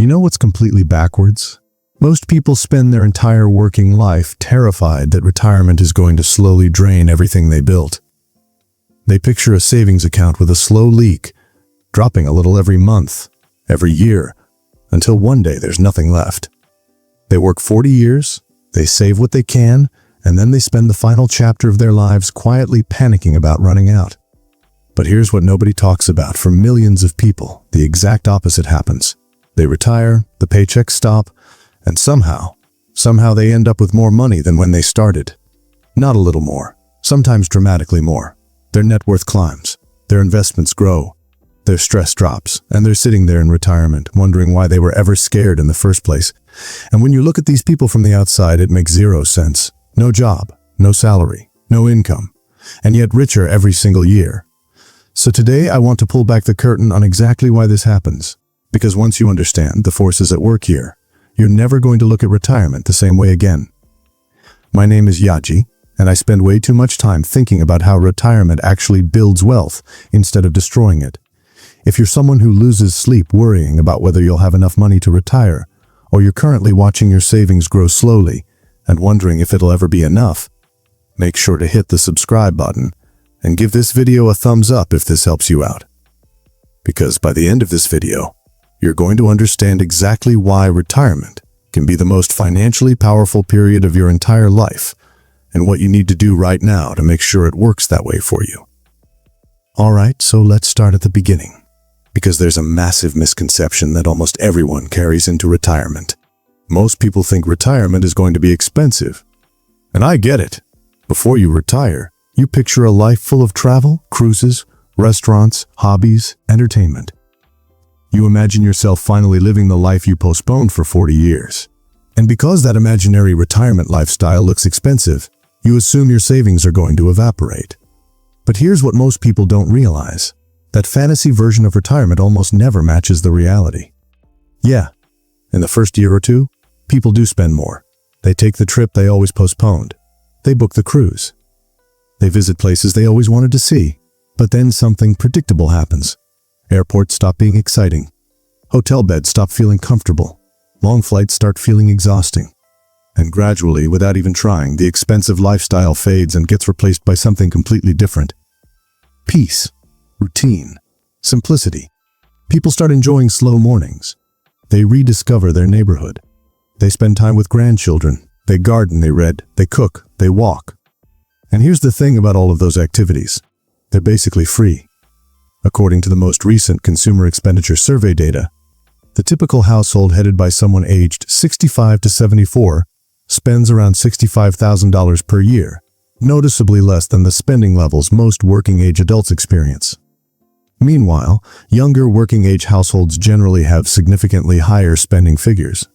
You know what's completely backwards? Most people spend their entire working life terrified that retirement is going to slowly drain everything they built. They picture a savings account with a slow leak, dropping a little every month, every year, until one day there's nothing left. They work 40 years, they save what they can, and then they spend the final chapter of their lives quietly panicking about running out. But here's what nobody talks about. For millions of people, the exact opposite happens. They retire, the paychecks stop, and somehow they end up with more money than when they started. Not a little more, sometimes dramatically more. Their net worth climbs, their investments grow, their stress drops, and they're sitting there in retirement, wondering why they were ever scared in the first place. And when you look at these people from the outside, it makes zero sense. No job, no salary, no income, and yet richer every single year. So today I want to pull back the curtain on exactly why this happens. Because once you understand the forces at work here, you're never going to look at retirement the same way again. My name is Yaji, and I spend way too much time thinking about how retirement actually builds wealth instead of destroying it. If you're someone who loses sleep worrying about whether you'll have enough money to retire, or you're currently watching your savings grow slowly and wondering if it'll ever be enough, make sure to hit the subscribe button and give this video a thumbs up if this helps you out. Because by the end of this video, you're going to understand exactly why retirement can be the most financially powerful period of your entire life, and what you need to do right now to make sure it works that way for you. Alright, so let's start at the beginning, because there's a massive misconception that almost everyone carries into retirement. Most people think retirement is going to be expensive, and I get it. Before you retire, you picture a life full of travel, cruises, restaurants, hobbies, entertainment. You imagine yourself finally living the life you postponed for 40 years. And because that imaginary retirement lifestyle looks expensive, you assume your savings are going to evaporate. But here's what most people don't realize. That fantasy version of retirement almost never matches the reality. Yeah, in the first year or two, people do spend more. They take the trip they always postponed. They book the cruise. They visit places they always wanted to see. But then something predictable happens. Airports stop being exciting. Hotel beds stop feeling comfortable. Long flights start feeling exhausting. And gradually, without even trying, the expensive lifestyle fades and gets replaced by something completely different. Peace, routine, simplicity. People start enjoying slow mornings. They rediscover their neighborhood. They spend time with grandchildren. They garden, they read, they cook, they walk. And here's the thing about all of those activities. They're basically free. According to the most recent Consumer Expenditure Survey data, the typical household headed by someone aged 65 to 74 spends around $65,000 per year, noticeably less than the spending levels most working-age adults experience. Meanwhile, younger working-age households generally have significantly higher spending figures.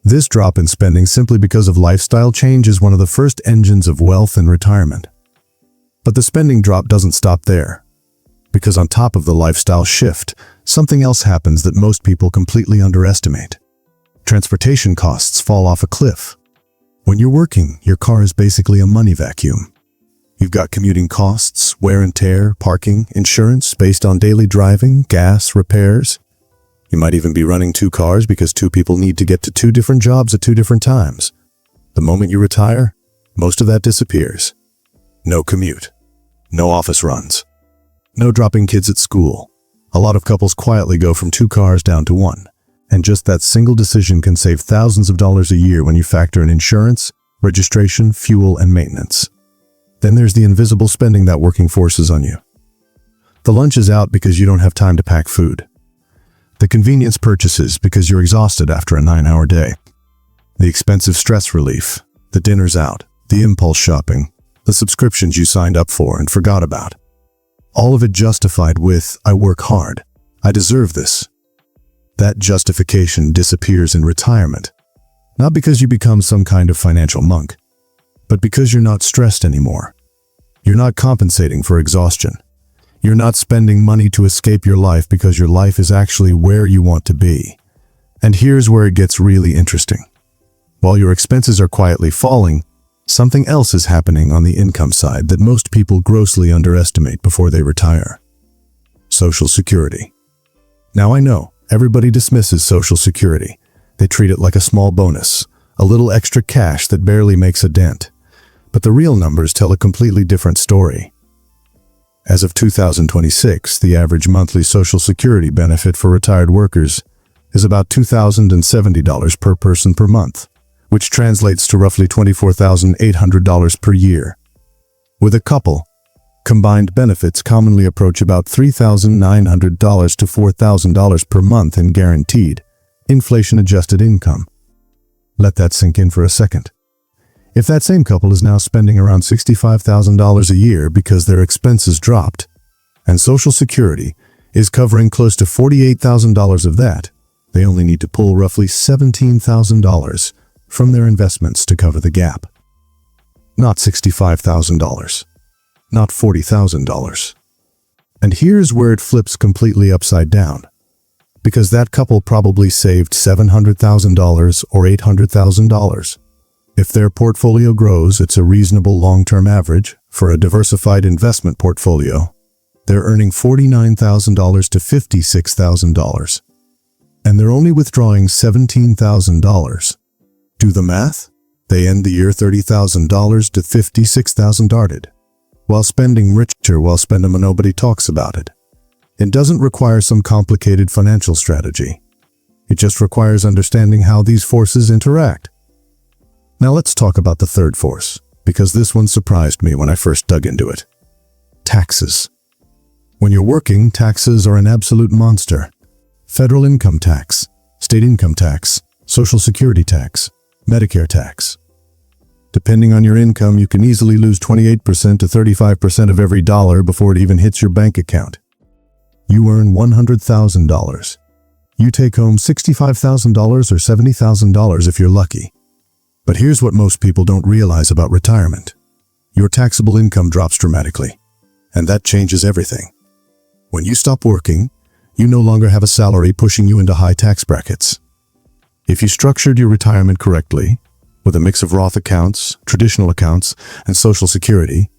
This drop in spending simply because of lifestyle change is one of the first engines of wealth and retirement. But the spending drop doesn't stop there. Because on top of the lifestyle shift, something else happens that most people completely underestimate. Transportation costs fall off a cliff. When you're working, your car is basically a money vacuum. You've got commuting costs, wear and tear, parking, insurance based on daily driving, gas, repairs. You might even be running two cars because two people need to get to two different jobs at two different times. The moment you retire, most of that disappears. No commute. No office runs. No dropping kids at school. A lot of couples quietly go from two cars down to one. And just that single decision can save thousands of dollars a year when you factor in insurance, registration, fuel, and maintenance. Then there's the invisible spending that working forces on you. The lunch is out because you don't have time to pack food. The convenience purchases because you're exhausted after a 9-hour day. The expensive stress relief, the dinners out, the impulse shopping, the subscriptions you signed up for and forgot about. All of it justified with, I work hard, I deserve this. That justification disappears in retirement. Not because you become some kind of financial monk, but because you're not stressed anymore. You're not compensating for exhaustion. You're not spending money to escape your life because your life is actually where you want to be. And here's where it gets really interesting. While your expenses are quietly falling, something else is happening on the income side that most people grossly underestimate before they retire. Social Security. Now I know, Everybody dismisses Social Security. They treat it like a small bonus, a little extra cash that barely makes a dent. But the real numbers tell a completely different story. As of 2026, the average monthly Social Security benefit for retired workers is about $2,070 per person per month, which translates to roughly $24,800 per year. With a couple, combined benefits commonly approach about $3,900 to $4,000 per month in guaranteed, inflation-adjusted income. Let that sink in for a second. If that same couple is now spending around $65,000 a year because their expenses dropped, and Social Security is covering close to $48,000 of that, they only need to pull roughly $17,000 from their investments to cover the gap. Not $65,000. Not $40,000. And here's where it flips completely upside down. Because that couple probably saved $700,000 or $800,000. If their portfolio grows, it's a reasonable long-term average for a diversified investment portfolio. They're earning $49,000 to $56,000. And they're only withdrawing $17,000. Do the math? They end the year $30,000 to $56,000 darted. While spending richer while spending when nobody talks about it. It doesn't require some complicated financial strategy. It just requires understanding how these forces interact. Now let's talk about the third force, because this one surprised me when I first dug into it. Taxes. When you're working, taxes are an absolute monster. Federal income tax, state income tax, Social Security tax, Medicare tax. Depending on your income, you can easily lose 28% to 35% of every dollar before it even hits your bank account. You earn $100,000. You take home $65,000 or $70,000 if you're lucky. But here's what most people don't realize about retirement. Your taxable income drops dramatically, and that changes everything. When you stop working, you no longer have a salary pushing you into high tax brackets. If you structured your retirement correctly, with a mix of Roth accounts, traditional accounts, and Social Security,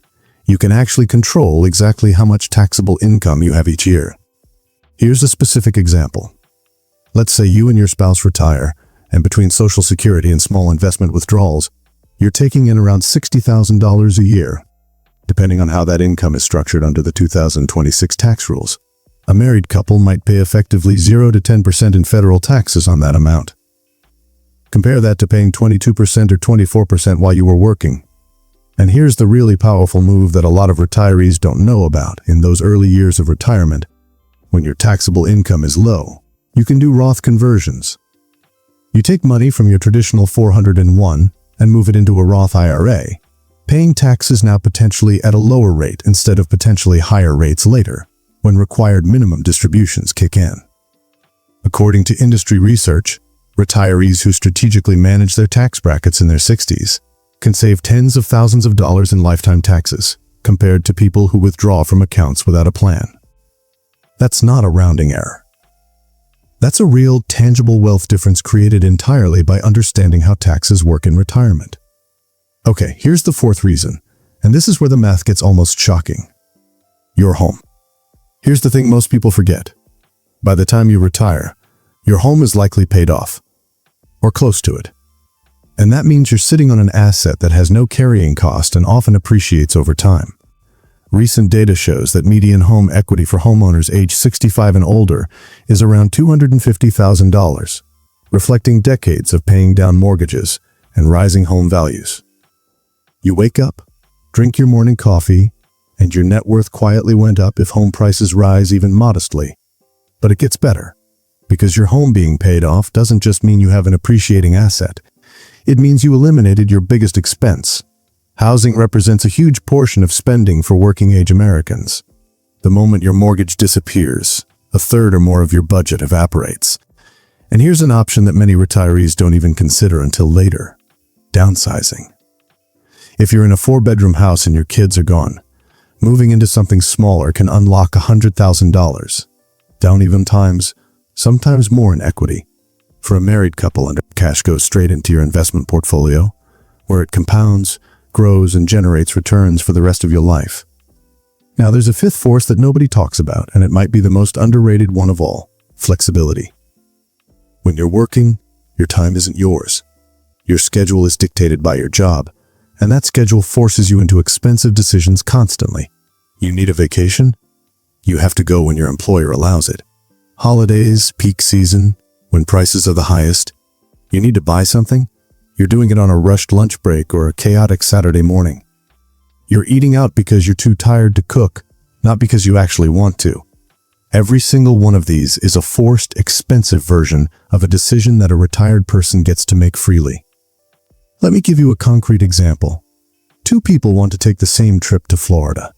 you can actually control exactly how much taxable income you have each year. Here's a specific example. Let's say you and your spouse retire, and between Social Security and small investment withdrawals, you're taking in around $60,000 a year, depending on how that income is structured under the 2026 tax rules. A married couple might pay effectively 0 to 10% in federal taxes on that amount. Compare that to paying 22% or 24% while you were working. And here's the really powerful move that a lot of retirees don't know about in those early years of retirement. When your taxable income is low, you can do Roth conversions. You take money from your traditional 401 and move it into a Roth IRA, paying taxes now potentially at a lower rate instead of potentially higher rates later, when required minimum distributions kick in. According to industry research, retirees who strategically manage their tax brackets in their 60s can save tens of thousands of dollars in lifetime taxes, compared to people who withdraw from accounts without a plan. That's not a rounding error. That's a real, tangible wealth difference created entirely by understanding how taxes work in retirement. Okay, here's the fourth reason, and this is where the math gets almost shocking. Your home. Here's the thing most people forget. By the time you retire, your home is likely paid off, or close to it. And that means you're sitting on an asset that has no carrying cost and often appreciates over time. Recent data shows that median home equity for homeowners age 65 and older is around $250,000, reflecting decades of paying down mortgages and rising home values. You wake up, drink your morning coffee, and your net worth quietly went up if home prices rise even modestly. But it gets better, because your home being paid off doesn't just mean you have an appreciating asset. It means you eliminated your biggest expense. Housing represents a huge portion of spending for working-age Americans. The moment your mortgage disappears, a third or more of your budget evaporates. And here's an option that many retirees don't even consider until later: downsizing. If you're in a 4-bedroom house and your kids are gone, moving into something smaller can unlock $100,000, down even times, sometimes more in equity. For a married couple, and cash goes straight into your investment portfolio, where it compounds, grows, and generates returns for the rest of your life. Now, there's a fifth force that nobody talks about, and it might be the most underrated one of all: flexibility. When you're working, your time isn't yours. Your schedule is dictated by your job, and that schedule forces you into expensive decisions constantly. You need a vacation? You have to go when your employer allows it. Holidays, peak season, when prices are the highest. You need to buy something? You're doing it on a rushed lunch break or a chaotic Saturday morning. You're eating out because you're too tired to cook, not because you actually want to. Every single one of these is a forced, expensive version of a decision that a retired person gets to make freely. Let me give you a concrete example. Two people want to take the same trip to Florida.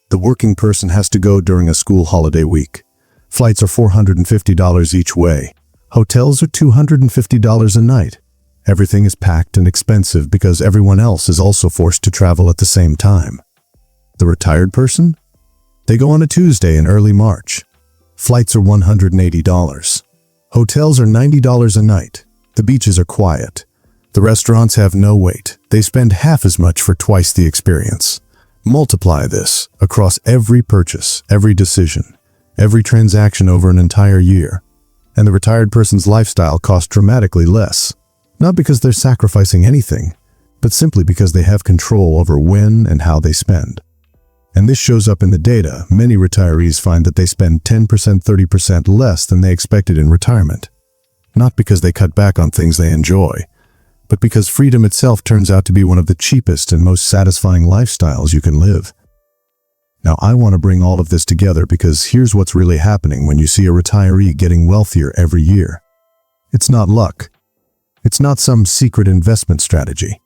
The working person has to go during a school holiday week. Flights are $450 each way. Hotels are $250 a night. Everything is packed and expensive because everyone else is also forced to travel at the same time. The retired person? They go on a Tuesday in early March. Flights are $180. Hotels are $90 a night. The beaches are quiet. The restaurants have no wait. They spend half as much for twice the experience. Multiply this across every purchase, every decision, every transaction over an entire year, and the retired person's lifestyle costs dramatically less. Not because they're sacrificing anything, but simply because they have control over when and how they spend. And this shows up in the data. Many retirees find that they spend 10%, 30% less than they expected in retirement. Not because they cut back on things they enjoy, but because freedom itself turns out to be one of the cheapest and most satisfying lifestyles you can live. Now, I want to bring all of this together because here's what's really happening when you see a retiree getting wealthier every year. It's not luck. It's not some secret investment strategy.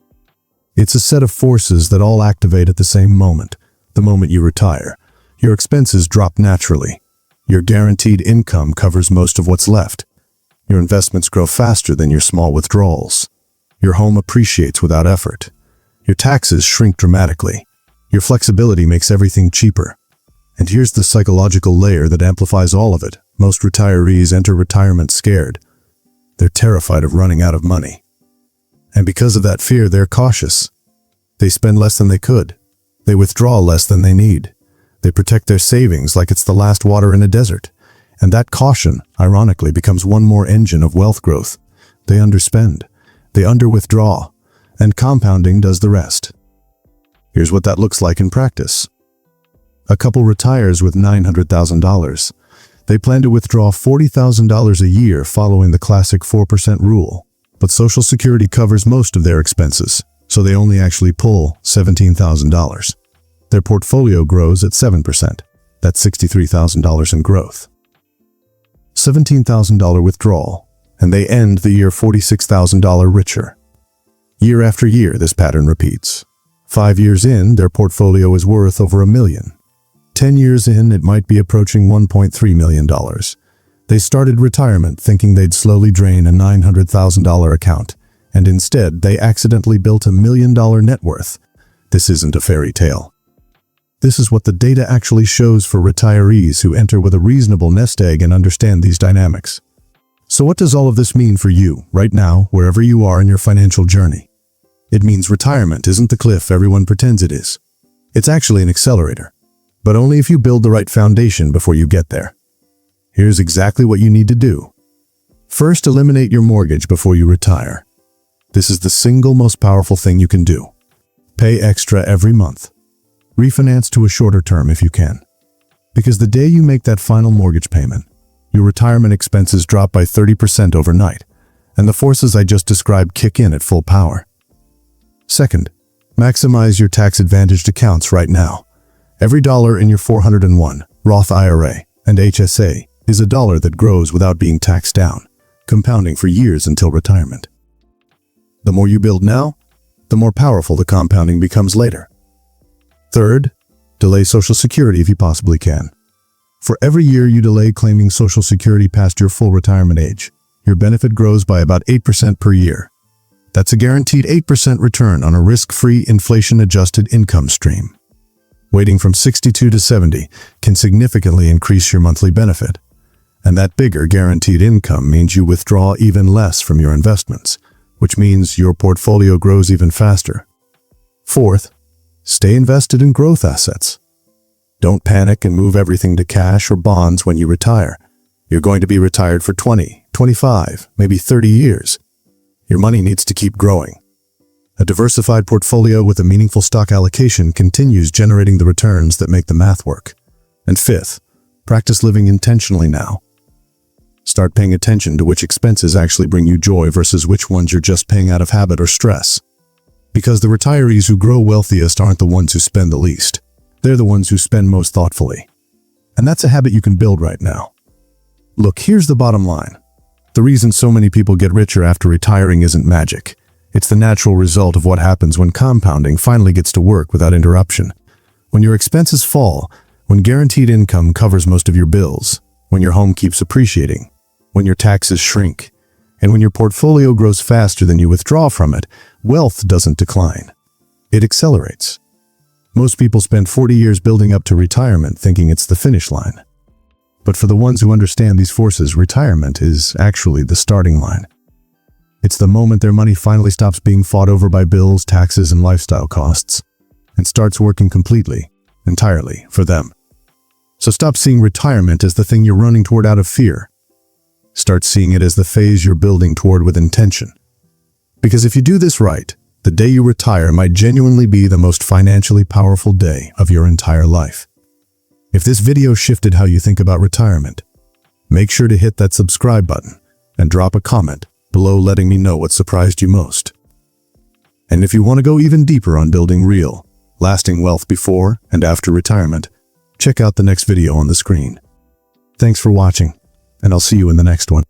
It's a set of forces that all activate at the same moment. The moment you retire, your expenses drop naturally. Your guaranteed income covers most of what's left. Your investments grow faster than your small withdrawals. Your home appreciates without effort. Your taxes shrink dramatically. Your flexibility makes everything cheaper. And here's the psychological layer that amplifies all of it. Most retirees enter retirement scared. They're terrified of running out of money. And because of that fear, they're cautious. They spend less than they could. They withdraw less than they need. They protect their savings like it's the last water in a desert. And that caution, ironically, becomes one more engine of wealth growth. They underspend. They under-withdraw, and compounding does the rest. Here's what that looks like in practice. A couple retires with $900,000. They plan to withdraw $40,000 a year following the classic 4% rule, but Social Security covers most of their expenses, so they only actually pull $17,000. Their portfolio grows at 7%. That's $63,000 in growth. $17,000 withdrawal, and they end the year $46,000 richer. Year after year, this pattern repeats. 5 years in, their portfolio is worth over $1 million. 10 years in, it might be approaching $1.3 million. They started retirement thinking they'd slowly drain a $900,000 account, and instead, they accidentally built $1 million net worth. This isn't a fairy tale. This is what the data actually shows for retirees who enter with a reasonable nest egg and understand these dynamics. So what does all of this mean for you, right now, wherever you are in your financial journey? It means retirement isn't the cliff everyone pretends it is. It's actually an accelerator, but only if you build the right foundation before you get there. Here's exactly what you need to do. First, eliminate your mortgage before you retire. This is the single most powerful thing you can do. Pay extra every month. Refinance to a shorter term if you can. Because the day you make that final mortgage payment, your retirement expenses drop by 30% overnight, and the forces I just described kick in at full power. Second, maximize your tax-advantaged accounts right now. Every dollar in your 401, Roth IRA, and HSA is a dollar that grows without being taxed down, compounding for years until retirement. The more you build now, the more powerful the compounding becomes later. Third, delay Social Security if you possibly can. For every year you delay claiming Social Security past your full retirement age, your benefit grows by about 8% per year. That's a guaranteed 8% return on a risk-free, inflation-adjusted income stream. Waiting from 62 to 70 can significantly increase your monthly benefit. And that bigger guaranteed income means you withdraw even less from your investments, which means your portfolio grows even faster. Fourth, stay invested in growth assets. Don't panic and move everything to cash or bonds when you retire. You're going to be retired for 20, 25, maybe 30 years. Your money needs to keep growing. A diversified portfolio with a meaningful stock allocation continues generating the returns that make the math work. And fifth, practice living intentionally now. Start paying attention to which expenses actually bring you joy versus which ones you're just paying out of habit or stress. Because the retirees who grow wealthiest aren't the ones who spend the least. They're the ones who spend most thoughtfully. And that's a habit you can build right now. Look, here's the bottom line. The reason so many people get richer after retiring isn't magic. It's the natural result of what happens when compounding finally gets to work without interruption. When your expenses fall, when guaranteed income covers most of your bills, when your home keeps appreciating, when your taxes shrink, and when your portfolio grows faster than you withdraw from it, wealth doesn't decline. It accelerates. Most people spend 40 years building up to retirement thinking it's the finish line. But for the ones who understand these forces, retirement is actually the starting line. It's the moment their money finally stops being fought over by bills, taxes, and lifestyle costs, and starts working completely, entirely for them. So stop seeing retirement as the thing you're running toward out of fear. Start seeing it as the phase you're building toward with intention. Because if you do this right, the day you retire might genuinely be the most financially powerful day of your entire life. If this video shifted how you think about retirement, make sure to hit that subscribe button and drop a comment below letting me know what surprised you most. And if you want to go even deeper on building real, lasting wealth before and after retirement, check out the next video on the screen. Thanks for watching, and I'll see you in the next one.